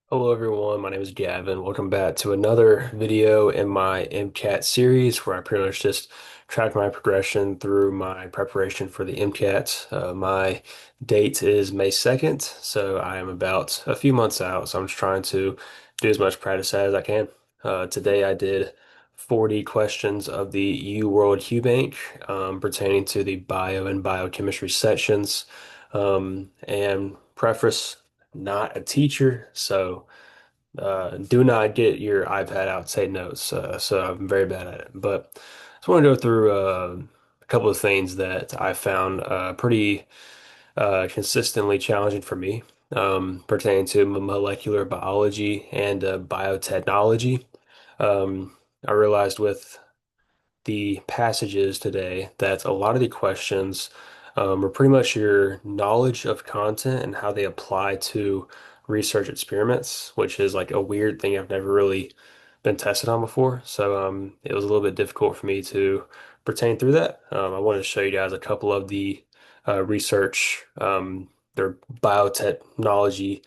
Hello everyone, my name is Gavin. Welcome back to another video in my MCAT series where I pretty much just track my progression through my preparation for the MCAT. My date is May 2nd, so I am about a few months out, so I'm just trying to do as much practice as I can. Today I did 40 questions of the U World Q Bank pertaining to the bio and biochemistry sections. And preface, not a teacher, so do not get your iPad out, take notes. So I'm very bad at it. But I just want to go through a couple of things that I found pretty consistently challenging for me pertaining to molecular biology and biotechnology. I realized with the passages today that a lot of the questions are pretty much your knowledge of content and how they apply to research experiments, which is like a weird thing I've never really been tested on before. So it was a little bit difficult for me to pertain through that. I wanted to show you guys a couple of the research, their biotechnology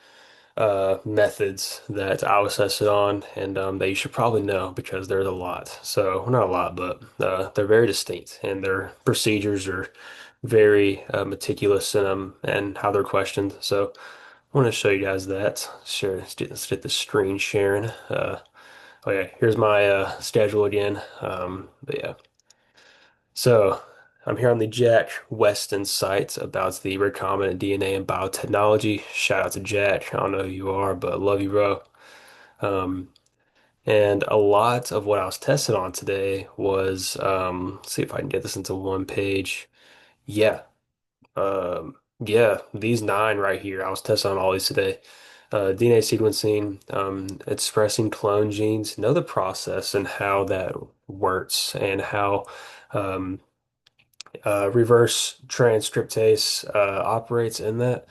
methods that I was tested on and that you should probably know because there's a lot. So, well, not a lot, but they're very distinct and their procedures are very meticulous in them and how they're questioned. So, I want to show you guys that. Sure, let's get the screen sharing. Okay, here's my schedule again. But yeah. So I'm here on the Jack Weston site about the recombinant DNA and biotechnology. Shout out to Jack. I don't know who you are, but love you, bro. Um, and a lot of what I was tested on today was, let's see if I can get this into one page. Yeah, yeah, these nine right here. I was testing on all these today. DNA sequencing, expressing clone genes, know the process and how that works and how um, reverse transcriptase operates in that.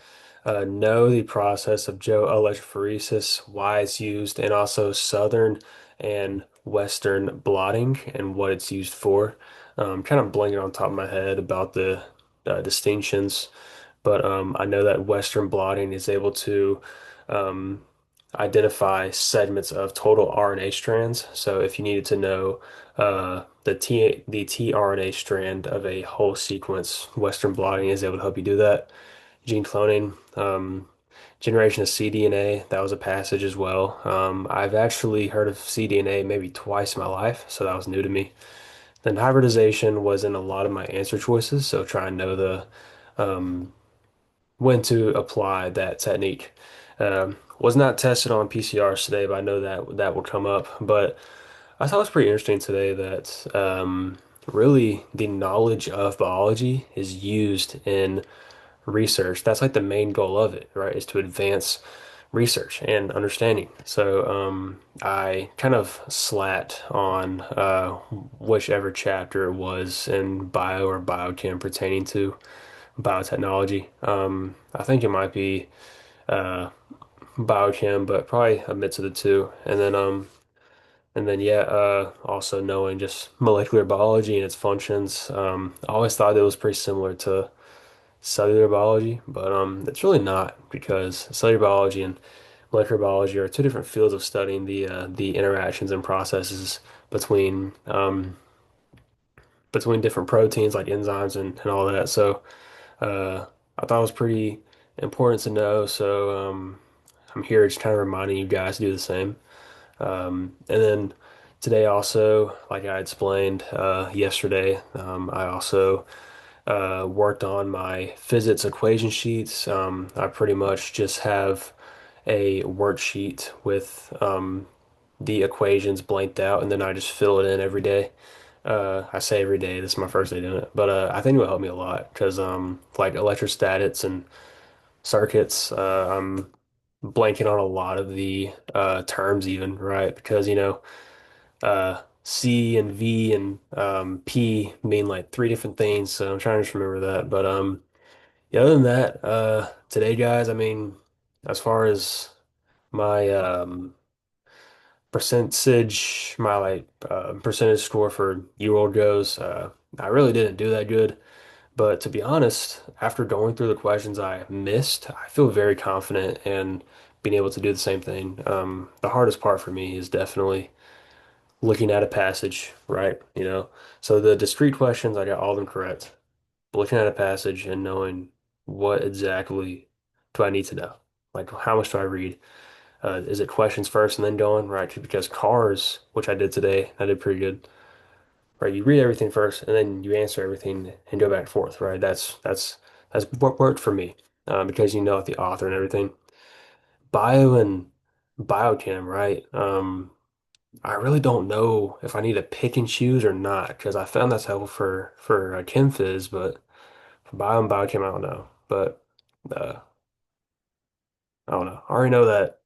Know the process of Joe electrophoresis, why it's used, and also Southern and Western blotting and what it's used for. Kind of blanking on top of my head about the distinctions, but I know that Western blotting is able to um, identify segments of total RNA strands. So if you needed to know the tRNA strand of a whole sequence, Western blotting is able to help you do that. Gene cloning, generation of cDNA, that was a passage as well. I've actually heard of cDNA maybe twice in my life, so that was new to me. Then hybridization was in a lot of my answer choices, so try and know the um, when to apply that technique. Was not tested on PCRs today, but I know that that will come up. But I thought it was pretty interesting today that really the knowledge of biology is used in research. That's like the main goal of it, right? Is to advance research and understanding. So I kind of slat on whichever chapter it was in bio or biochem pertaining to biotechnology. I think it might be uh, biochem, but probably a mix of the two. And then yeah, also knowing just molecular biology and its functions. I always thought it was pretty similar to cellular biology, but it's really not because cellular biology and molecular biology are two different fields of studying the interactions and processes between between different proteins like enzymes and all that. So I thought it was pretty important to know. So I'm here just kind of reminding you guys to do the same. And then today also, like I explained yesterday, I also worked on my physics equation sheets. I pretty much just have a worksheet with the equations blanked out, and then I just fill it in every day. I say every day. This is my first day doing it, but I think it will help me a lot because like electrostatics and circuits, I'm blanking on a lot of the terms even, right? Because C and V and P mean like three different things, so I'm trying to just remember that. But yeah, other than that, today, guys, I mean, as far as my my like percentage score for year-old goes, I really didn't do that good. But to be honest, after going through the questions I missed, I feel very confident in being able to do the same thing. The hardest part for me is definitely looking at a passage, right? So the discrete questions, I got all of them correct. But looking at a passage and knowing what exactly do I need to know? Like, how much do I read? Is it questions first and then going, right? Because cars, which I did today, I did pretty good. Right, you read everything first and then you answer everything and go back and forth, right? That's what worked for me, because you know the author and everything. Bio and biochem, right? I really don't know if I need to pick and choose or not because I found that's helpful for chem phys, but for bio and biochem, I don't know. But uh, I don't know. I already know that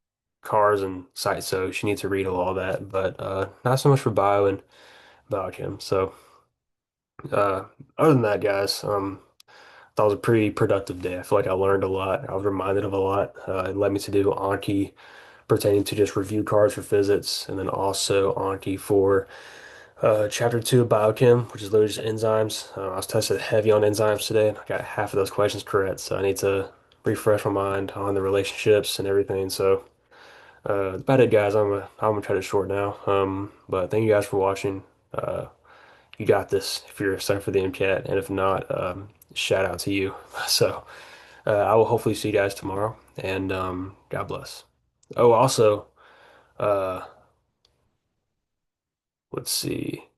cars and site so you need to read all that, but not so much for bio and biochem. So uh, other than that, guys, that was a pretty productive day. I feel like I learned a lot. I was reminded of a lot. It led me to do Anki pertaining to just review cards for physics, and then also Anki for chapter two of Biochem, which is literally just enzymes. I was tested heavy on enzymes today, and I got half of those questions correct. So I need to refresh my mind on the relationships and everything. So that's about it, guys. I'm gonna try to short now. But thank you guys for watching. You got this if you're excited for the MCAT, and if not, shout out to you. So I will hopefully see you guys tomorrow, and God bless. Oh, also, uh, let's see.